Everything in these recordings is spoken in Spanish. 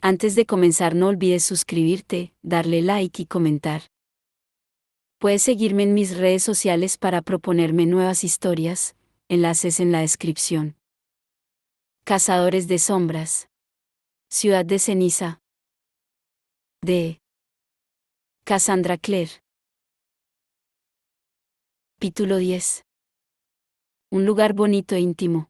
Antes de comenzar no olvides suscribirte, darle like y comentar. Puedes seguirme en mis redes sociales para proponerme nuevas historias, enlaces en la descripción. Cazadores de sombras. Ciudad de ceniza. De Cassandra Clare. Capítulo 10. Un lugar bonito e íntimo.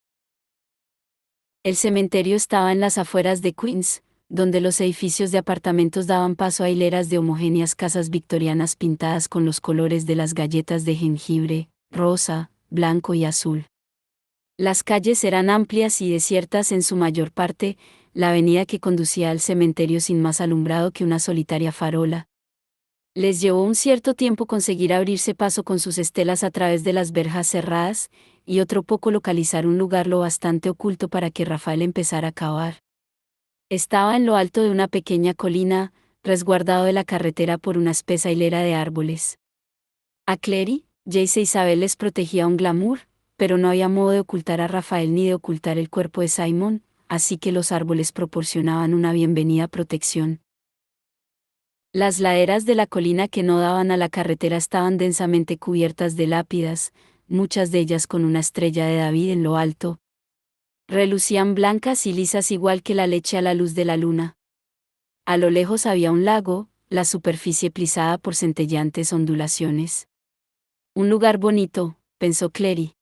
El cementerio estaba en las afueras de Queens, donde los edificios de apartamentos daban paso a hileras de homogéneas casas victorianas pintadas con los colores de las galletas de jengibre, rosa, blanco y azul. Las calles eran amplias y desiertas en su mayor parte, la avenida que conducía al cementerio sin más alumbrado que una solitaria farola. Les llevó un cierto tiempo conseguir abrirse paso con sus estelas a través de las verjas cerradas, y otro poco localizar un lugar lo bastante oculto para que Rafael empezara a cavar. Estaba en lo alto de una pequeña colina, resguardado de la carretera por una espesa hilera de árboles. A Clary, Jace e Isabel les protegía un glamour, pero no había modo de ocultar a Rafael ni de ocultar el cuerpo de Simon, así que los árboles proporcionaban una bienvenida protección. Las laderas de la colina que no daban a la carretera estaban densamente cubiertas de lápidas, muchas de ellas con una estrella de David en lo alto. Relucían blancas y lisas igual que la leche a la luz de la luna. A lo lejos había un lago, la superficie plisada por centelleantes ondulaciones. Un lugar bonito, pensó Clary.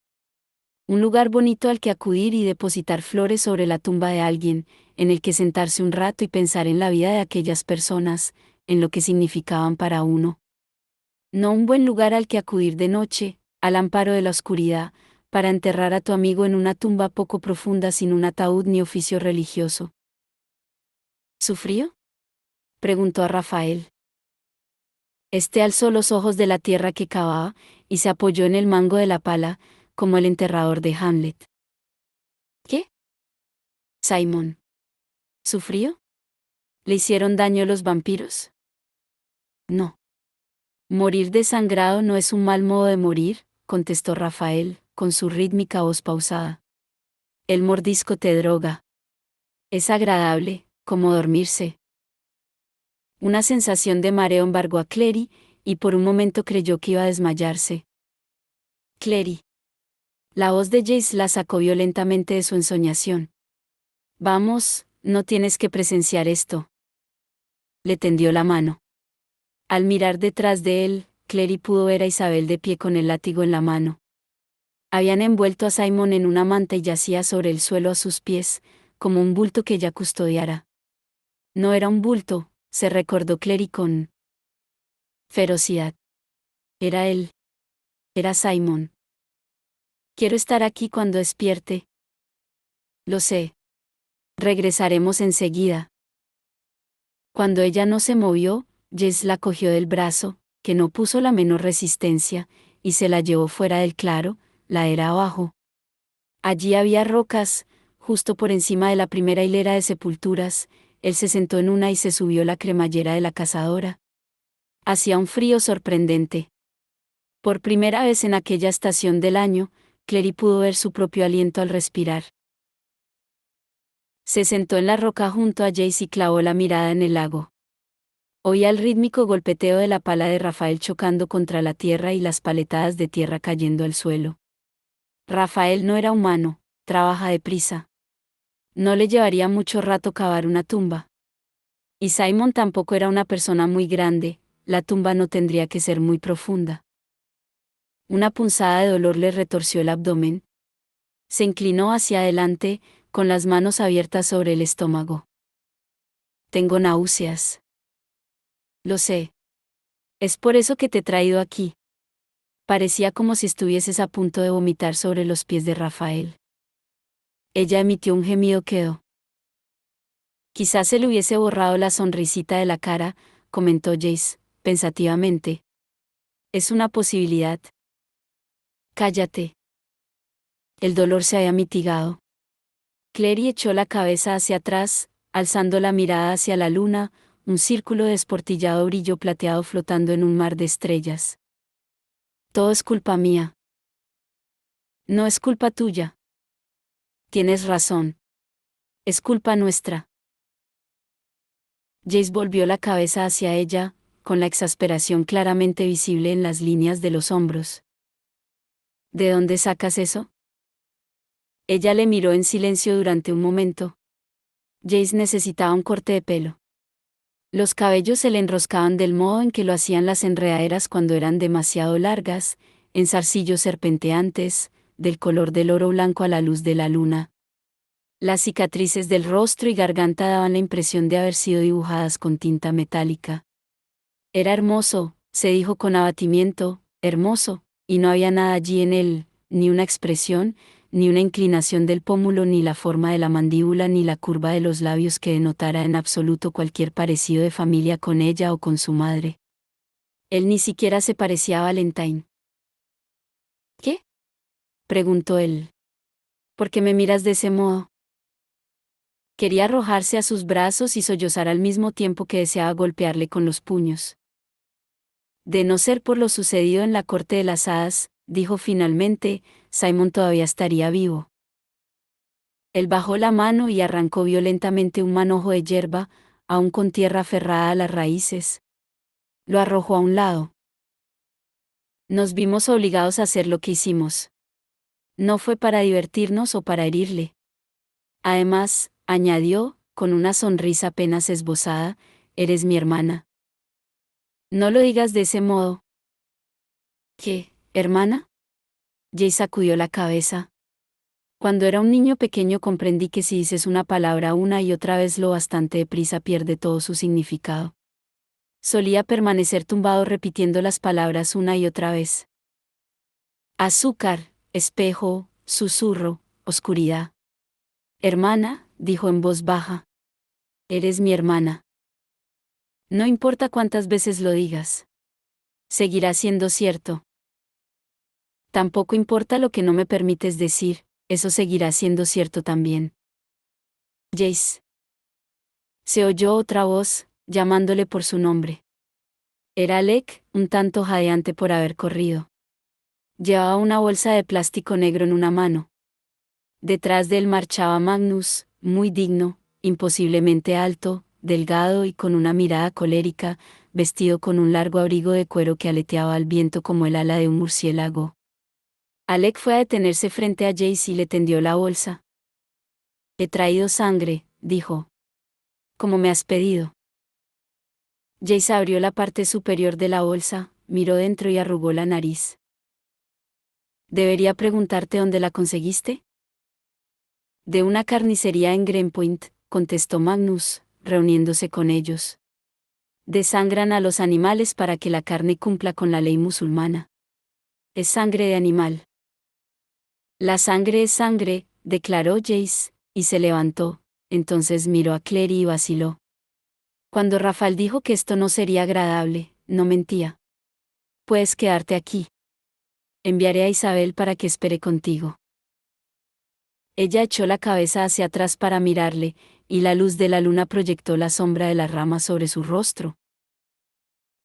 Un lugar bonito al que acudir y depositar flores sobre la tumba de alguien, en el que sentarse un rato y pensar en la vida de aquellas personas, en lo que significaban para uno. No un buen lugar al que acudir de noche, al amparo de la oscuridad, para enterrar a tu amigo en una tumba poco profunda sin un ataúd ni oficio religioso. ¿Sufrió?, preguntó a Rafael. Este alzó los ojos de la tierra que cavaba, y se apoyó en el mango de la pala, como el enterrador de Hamlet. ¿Qué? Simon. ¿Sufrió? ¿Le hicieron daño los vampiros? No. Morir desangrado no es un mal modo de morir, contestó Rafael, con su rítmica voz pausada. El mordisco te droga. Es agradable, como dormirse. Una sensación de mareo embargó a Clary, y por un momento creyó que iba a desmayarse. Clary. La voz de Jace la sacó violentamente de su ensoñación. Vamos, no tienes que presenciar esto. Le tendió la mano. Al mirar detrás de él, Clary pudo ver a Isabel de pie con el látigo en la mano. Habían envuelto a Simon en una manta y yacía sobre el suelo a sus pies, como un bulto que ella custodiara. No era un bulto, se recordó Clary con ferocidad. Era él. Era Simon. Quiero estar aquí cuando despierte. Lo sé. Regresaremos enseguida. Cuando ella no se movió, Jess la cogió del brazo, que no puso la menor resistencia, y se la llevó fuera del claro, la era abajo. Allí había rocas, justo por encima de la primera hilera de sepulturas. Él se sentó en una y se subió la cremallera de la cazadora. Hacía un frío sorprendente. Por primera vez en aquella estación del año, Clary pudo ver su propio aliento al respirar. Se sentó en la roca junto a Jace y clavó la mirada en el lago. Oía el rítmico golpeteo de la pala de Rafael chocando contra la tierra y las paletadas de tierra cayendo al suelo. Rafael no era humano, trabaja deprisa. No le llevaría mucho rato cavar una tumba. Y Simon tampoco era una persona muy grande, la tumba no tendría que ser muy profunda. Una punzada de dolor le retorció el abdomen. Se inclinó hacia adelante, con las manos abiertas sobre el estómago. Tengo náuseas. Lo sé. Es por eso que te he traído aquí. Parecía como si estuvieses a punto de vomitar sobre los pies de Rafael. Ella emitió un gemido quedo. Quizás se le hubiese borrado la sonrisita de la cara, comentó Jace, pensativamente. Es una posibilidad. Cállate. El dolor se había mitigado. Clary echó la cabeza hacia atrás, alzando la mirada hacia la luna, un círculo de esportillado brillo plateado flotando en un mar de estrellas. Todo es culpa mía. No es culpa tuya. Tienes razón. Es culpa nuestra. Jace volvió la cabeza hacia ella, con la exasperación claramente visible en las líneas de los hombros. ¿De dónde sacas eso? Ella le miró en silencio durante un momento. Jace necesitaba un corte de pelo. Los cabellos se le enroscaban del modo en que lo hacían las enredaderas cuando eran demasiado largas, en zarcillos serpenteantes, del color del oro blanco a la luz de la luna. Las cicatrices del rostro y garganta daban la impresión de haber sido dibujadas con tinta metálica. Era hermoso, se dijo con abatimiento, hermoso, y no había nada allí en él, ni una expresión, ni una inclinación del pómulo, ni la forma de la mandíbula, ni la curva de los labios que denotara en absoluto cualquier parecido de familia con ella o con su madre. Él ni siquiera se parecía a Valentine. ¿Qué? Preguntó él. ¿Por qué me miras de ese modo? Quería arrojarse a sus brazos y sollozar al mismo tiempo que deseaba golpearle con los puños. De no ser por lo sucedido en la corte de las hadas, dijo finalmente, Simon todavía estaría vivo. Él bajó la mano y arrancó violentamente un manojo de hierba, aún con tierra aferrada a las raíces. Lo arrojó a un lado. Nos vimos obligados a hacer lo que hicimos. No fue para divertirnos o para herirle. Además, añadió, con una sonrisa apenas esbozada, eres mi hermana. No lo digas de ese modo. ¿Qué, hermana? Jay sacudió la cabeza. Cuando era un niño pequeño comprendí que si dices una palabra una y otra vez lo bastante deprisa pierde todo su significado. Solía permanecer tumbado repitiendo las palabras una y otra vez. Azúcar, espejo, susurro, oscuridad. Hermana, dijo en voz baja. Eres mi hermana. No importa cuántas veces lo digas. Seguirá siendo cierto. Tampoco importa lo que no me permites decir, eso seguirá siendo cierto también. Jace. Se oyó otra voz, llamándole por su nombre. Era Alec, un tanto jadeante por haber corrido. Llevaba una bolsa de plástico negro en una mano. Detrás de él marchaba Magnus, muy digno, imposiblemente alto, delgado y con una mirada colérica, vestido con un largo abrigo de cuero que aleteaba al viento como el ala de un murciélago. Alec fue a detenerse frente a Jace y le tendió la bolsa. He traído sangre, dijo. Como me has pedido. Jace abrió la parte superior de la bolsa, miró dentro y arrugó la nariz. ¿Debería preguntarte dónde la conseguiste? De una carnicería en Greenpoint, contestó Magnus, reuniéndose con ellos. Desangran a los animales para que la carne cumpla con la ley musulmana. Es sangre de animal. La sangre es sangre, declaró Jace, y se levantó, entonces miró a Clary y vaciló. Cuando Rafael dijo que esto no sería agradable, no mentía. Puedes quedarte aquí. Enviaré a Isabel para que espere contigo. Ella echó la cabeza hacia atrás para mirarle, y la luz de la luna proyectó la sombra de las ramas sobre su rostro.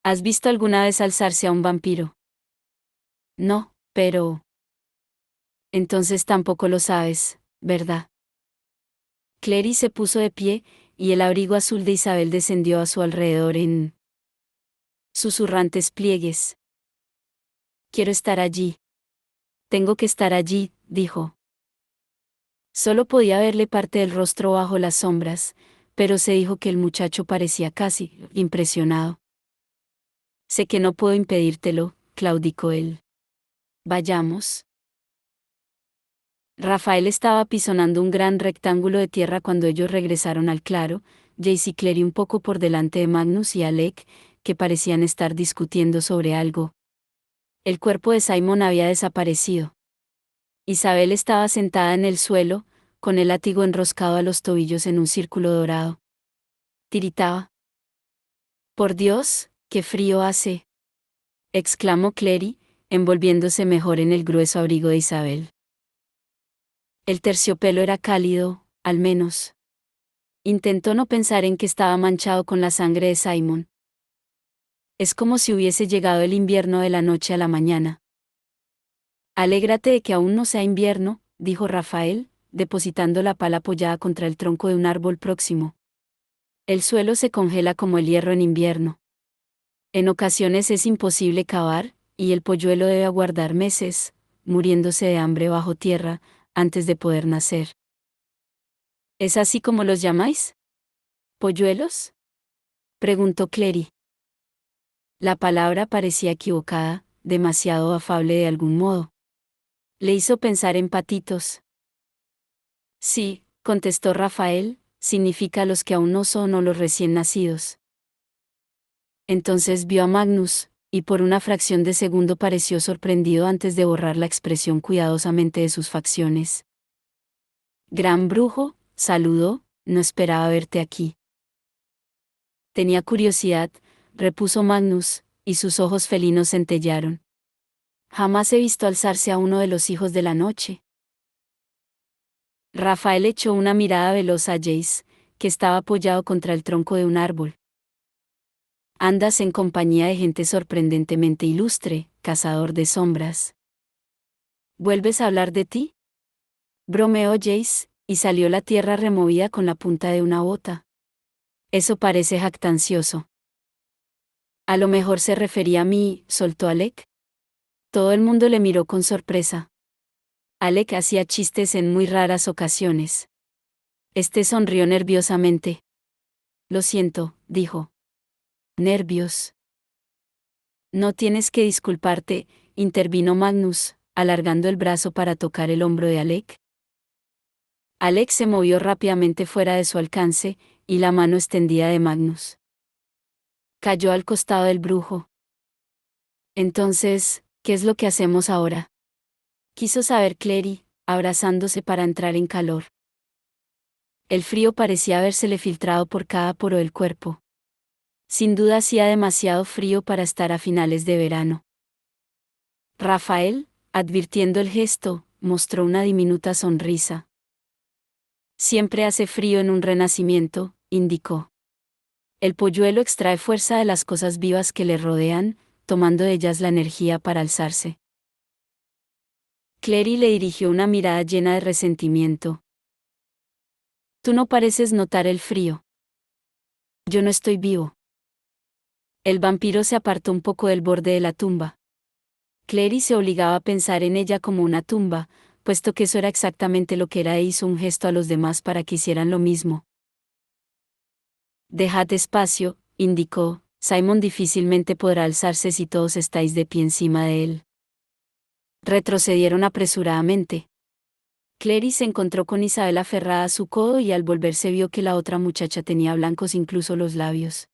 ¿Has visto alguna vez alzarse a un vampiro? No, pero... Entonces tampoco lo sabes, ¿verdad? Clary se puso de pie, y el abrigo azul de Isabel descendió a su alrededor en susurrantes pliegues. Quiero estar allí. Tengo que estar allí, dijo. Solo podía verle parte del rostro bajo las sombras, pero se dijo que el muchacho parecía casi impresionado. Sé que no puedo impedírtelo, claudicó él. Vayamos. Rafael estaba apisonando un gran rectángulo de tierra cuando ellos regresaron al claro, Jace y Clary un poco por delante de Magnus y Alec, que parecían estar discutiendo sobre algo. El cuerpo de Simon había desaparecido. Isabel estaba sentada en el suelo, con el látigo enroscado a los tobillos en un círculo dorado. Tiritaba. Por Dios, qué frío hace, exclamó Clary, envolviéndose mejor en el grueso abrigo de Isabel. El terciopelo era cálido, al menos. Intentó no pensar en que estaba manchado con la sangre de Simon. Es como si hubiese llegado el invierno de la noche a la mañana. Alégrate de que aún no sea invierno, dijo Rafael, depositando la pala apoyada contra el tronco de un árbol próximo. El suelo se congela como el hierro en invierno. En ocasiones es imposible cavar, y el polluelo debe aguardar meses, muriéndose de hambre bajo tierra, antes de poder nacer. ¿Es así como los llamáis? ¿Polluelos? Preguntó Clary. La palabra parecía equivocada, demasiado afable de algún modo. Le hizo pensar en patitos. Sí, contestó Rafael, significa los que aún no son o los recién nacidos. Entonces vio a Magnus, y por una fracción de segundo pareció sorprendido antes de borrar la expresión cuidadosamente de sus facciones. Gran brujo, saludó, no esperaba verte aquí. Tenía curiosidad, repuso Magnus, y sus ojos felinos centellaron. Jamás he visto alzarse a uno de los hijos de la noche. Rafael echó una mirada veloz a Jace, que estaba apoyado contra el tronco de un árbol. Andas en compañía de gente sorprendentemente ilustre, cazador de sombras. ¿Vuelves a hablar de ti? Bromeó Jace, y salió la tierra removida con la punta de una bota. Eso parece jactancioso. A lo mejor se refería a mí, soltó Alec. Todo el mundo le miró con sorpresa. Alec hacía chistes en muy raras ocasiones. Este sonrió nerviosamente. Lo siento, dijo. Nervios. No tienes que disculparte, intervino Magnus, alargando el brazo para tocar el hombro de Alec. Alec se movió rápidamente fuera de su alcance, y la mano extendida de Magnus cayó al costado del brujo. Entonces, ¿qué es lo que hacemos ahora? Quiso saber Clary, abrazándose para entrar en calor. El frío parecía habérsele filtrado por cada poro del cuerpo. Sin duda hacía demasiado frío para estar a finales de verano. Rafael, advirtiendo el gesto, mostró una diminuta sonrisa. Siempre hace frío en un renacimiento, indicó. El polluelo extrae fuerza de las cosas vivas que le rodean, tomando de ellas la energía para alzarse. Clary le dirigió una mirada llena de resentimiento. Tú no pareces notar el frío. Yo no estoy vivo. El vampiro se apartó un poco del borde de la tumba. Clary se obligaba a pensar en ella como una tumba, puesto que eso era exactamente lo que era e hizo un gesto a los demás para que hicieran lo mismo. Dejad espacio, indicó, Simon difícilmente podrá alzarse si todos estáis de pie encima de él. Retrocedieron apresuradamente. Clary se encontró con Isabel aferrada a su codo y al volverse vio que la otra muchacha tenía blancos incluso los labios.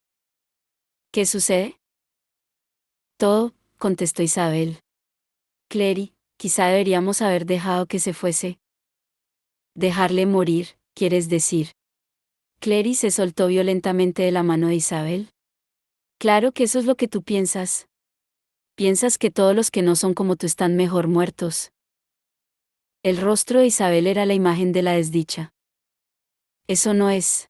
¿Qué sucede? Todo, contestó Isabel. Clary, quizá deberíamos haber dejado que se fuese. Dejarle morir, ¿quieres decir? Clary se soltó violentamente de la mano de Isabel. Claro que eso es lo que tú piensas. Piensas que todos los que no son como tú están mejor muertos. El rostro de Isabel era la imagen de la desdicha. Eso no es.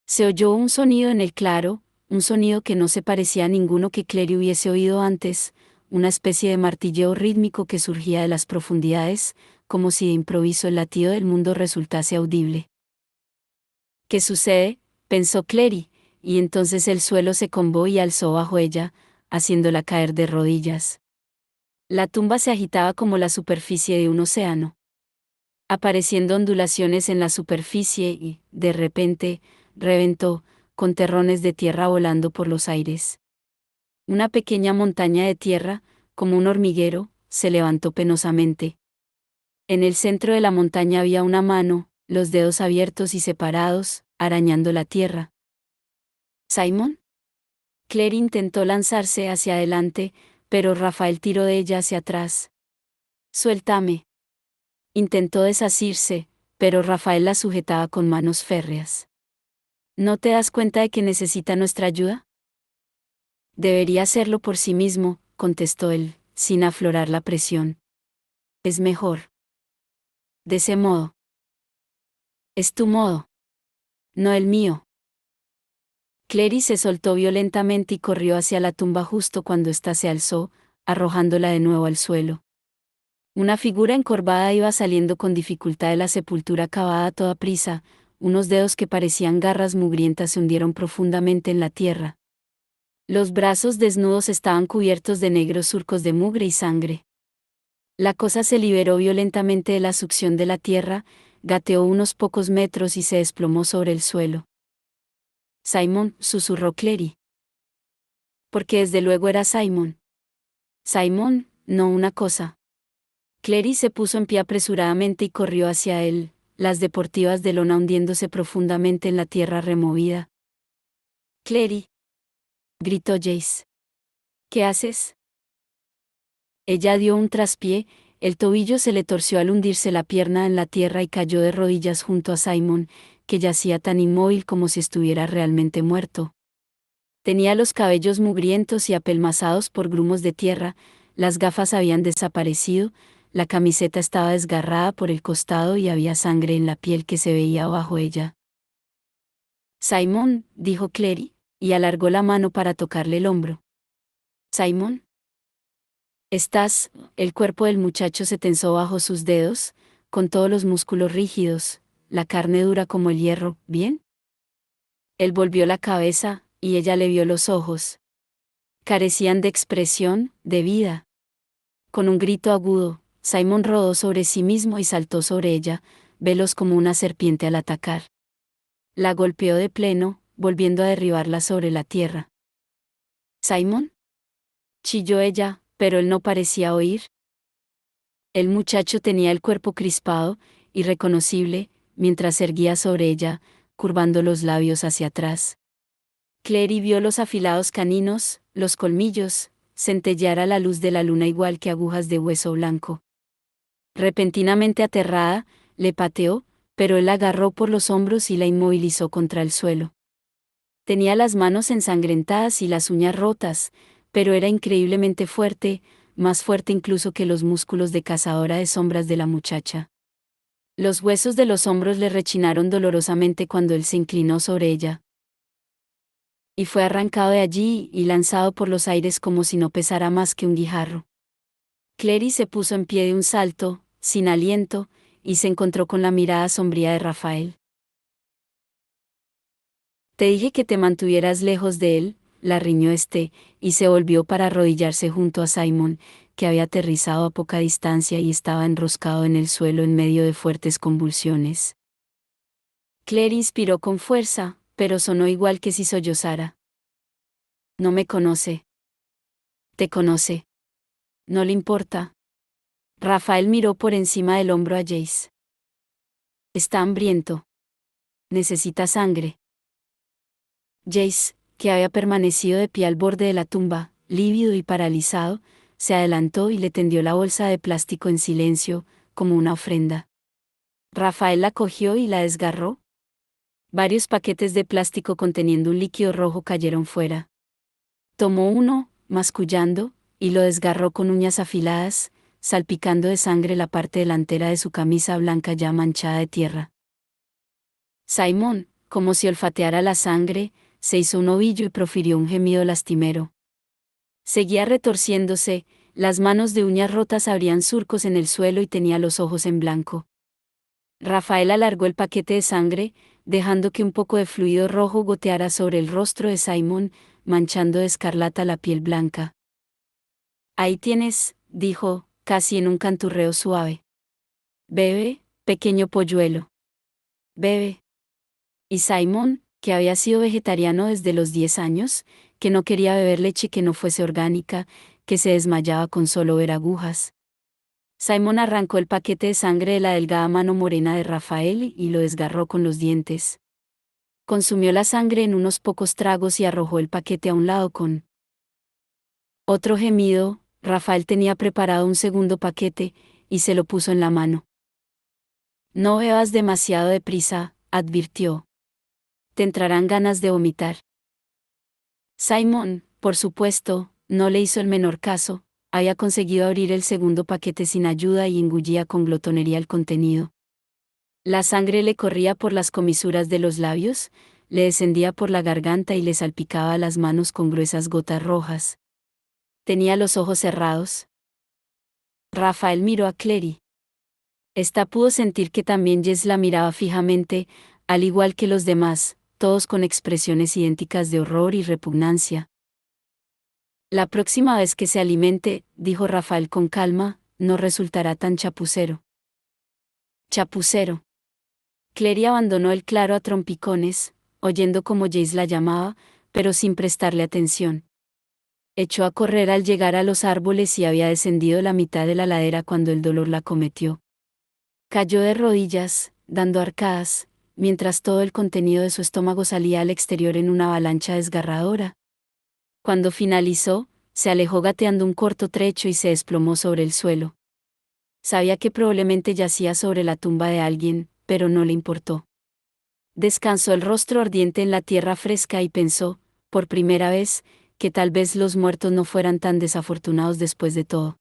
Se oyó un sonido en el claro, un sonido que no se parecía a ninguno que Clary hubiese oído antes, una especie de martilleo rítmico que surgía de las profundidades, como si de improviso el latido del mundo resultase audible. ¿Qué sucede?, pensó Clary, y entonces el suelo se combó y alzó bajo ella, haciéndola caer de rodillas. La tumba se agitaba como la superficie de un océano. Apareciendo ondulaciones en la superficie y, de repente, reventó, con terrones de tierra volando por los aires. Una pequeña montaña de tierra, como un hormiguero, se levantó penosamente. En el centro de la montaña había una mano, los dedos abiertos y separados, arañando la tierra. ¿Simon? Clary intentó lanzarse hacia adelante, pero Rafael tiró de ella hacia atrás. Suéltame. Intentó desasirse, pero Rafael la sujetaba con manos férreas. ¿No te das cuenta de que necesita nuestra ayuda? Debería hacerlo por sí mismo, contestó él, sin aflorar la presión. Es mejor. De ese modo. Es tu modo. No el mío. Clary se soltó violentamente y corrió hacia la tumba justo cuando ésta se alzó, arrojándola de nuevo al suelo. Una figura encorvada iba saliendo con dificultad de la sepultura cavada a toda prisa, unos dedos que parecían garras mugrientas se hundieron profundamente en la tierra. Los brazos desnudos estaban cubiertos de negros surcos de mugre y sangre. La cosa se liberó violentamente de la succión de la tierra, gateó unos pocos metros y se desplomó sobre el suelo. Simon, susurró Clary. Porque desde luego era Simon. Simon, no una cosa. Clary se puso en pie apresuradamente y corrió hacia él, las deportivas de lona hundiéndose profundamente en la tierra removida. Clary, gritó Jace. ¿Qué haces? Ella dio un traspié, el tobillo se le torció al hundirse la pierna en la tierra y cayó de rodillas junto a Simon, que yacía tan inmóvil como si estuviera realmente muerto. Tenía los cabellos mugrientos y apelmazados por grumos de tierra, las gafas habían desaparecido, la camiseta estaba desgarrada por el costado y había sangre en la piel que se veía bajo ella. Simon, dijo Clary, y alargó la mano para tocarle el hombro. Simon. El cuerpo del muchacho se tensó bajo sus dedos, con todos los músculos rígidos, la carne dura como el hierro, ¿bien? Él volvió la cabeza, y ella le vio los ojos. Carecían de expresión, de vida. Con un grito agudo, Simon rodó sobre sí mismo y saltó sobre ella, veloz como una serpiente al atacar. La golpeó de pleno, volviendo a derribarla sobre la tierra. ¿Simon? Chilló ella, pero él no parecía oír. El muchacho tenía el cuerpo crispado, irreconocible, mientras se erguía sobre ella, curvando los labios hacia atrás. Clary vio los afilados caninos, los colmillos, centellear a la luz de la luna igual que agujas de hueso blanco. Repentinamente aterrada, le pateó, pero él la agarró por los hombros y la inmovilizó contra el suelo. Tenía las manos ensangrentadas y las uñas rotas, pero era increíblemente fuerte, más fuerte incluso que los músculos de cazadora de sombras de la muchacha. Los huesos de los hombros le rechinaron dolorosamente cuando él se inclinó sobre ella. Y fue arrancado de allí y lanzado por los aires como si no pesara más que un guijarro. Clary se puso en pie de un salto, sin aliento, y se encontró con la mirada sombría de Rafael. Te dije que te mantuvieras lejos de él, la riñó y se volvió para arrodillarse junto a Simon, que había aterrizado a poca distancia y estaba enroscado en el suelo en medio de fuertes convulsiones. Claire inspiró con fuerza, pero sonó igual que si sollozara. No me conoce. ¿Te conoce? No le importa. Rafael miró por encima del hombro a Jace. Está hambriento. Necesita sangre. Jace, que había permanecido de pie al borde de la tumba, lívido y paralizado, se adelantó y le tendió la bolsa de plástico en silencio, como una ofrenda. Rafael la cogió y la desgarró. Varios paquetes de plástico conteniendo un líquido rojo cayeron fuera. Tomó uno, mascullando, y lo desgarró con uñas afiladas, salpicando de sangre la parte delantera de su camisa blanca ya manchada de tierra. Simon, como si olfateara la sangre, se hizo un ovillo y profirió un gemido lastimero. Seguía retorciéndose, las manos de uñas rotas abrían surcos en el suelo y tenía los ojos en blanco. Rafael alargó el paquete de sangre, dejando que un poco de fluido rojo goteara sobre el rostro de Simon, manchando de escarlata la piel blanca. Ahí tienes, dijo, casi en un canturreo suave. Bebe, pequeño polluelo. Bebe. Y Simon, que había sido vegetariano desde los 10 años, que no quería beber leche que no fuese orgánica, que se desmayaba con solo ver agujas. Simon arrancó el paquete de sangre de la delgada mano morena de Rafael y lo desgarró con los dientes. Consumió la sangre en unos pocos tragos y arrojó el paquete a un lado con otro gemido. Rafael tenía preparado un segundo paquete, y se lo puso en la mano. No bebas demasiado deprisa, advirtió. Te entrarán ganas de vomitar. Simon, por supuesto, no le hizo el menor caso, había conseguido abrir el segundo paquete sin ayuda y engullía con glotonería el contenido. La sangre le corría por las comisuras de los labios, le descendía por la garganta y le salpicaba las manos con gruesas gotas rojas. Tenía los ojos cerrados. Rafael miró a Clary. Esta pudo sentir que también Jess la miraba fijamente, al igual que los demás, todos con expresiones idénticas de horror y repugnancia. La próxima vez que se alimente, dijo Rafael con calma, no resultará tan chapucero. Chapucero. Clary abandonó el claro a trompicones, oyendo como Jace la llamaba, pero sin prestarle atención. Echó a correr al llegar a los árboles y había descendido la mitad de la ladera cuando el dolor la acometió. Cayó de rodillas, dando arcadas, mientras todo el contenido de su estómago salía al exterior en una avalancha desgarradora. Cuando finalizó, se alejó gateando un corto trecho y se desplomó sobre el suelo. Sabía que probablemente yacía sobre la tumba de alguien, pero no le importó. Descansó el rostro ardiente en la tierra fresca y pensó, por primera vez, que tal vez los muertos no fueran tan desafortunados después de todo.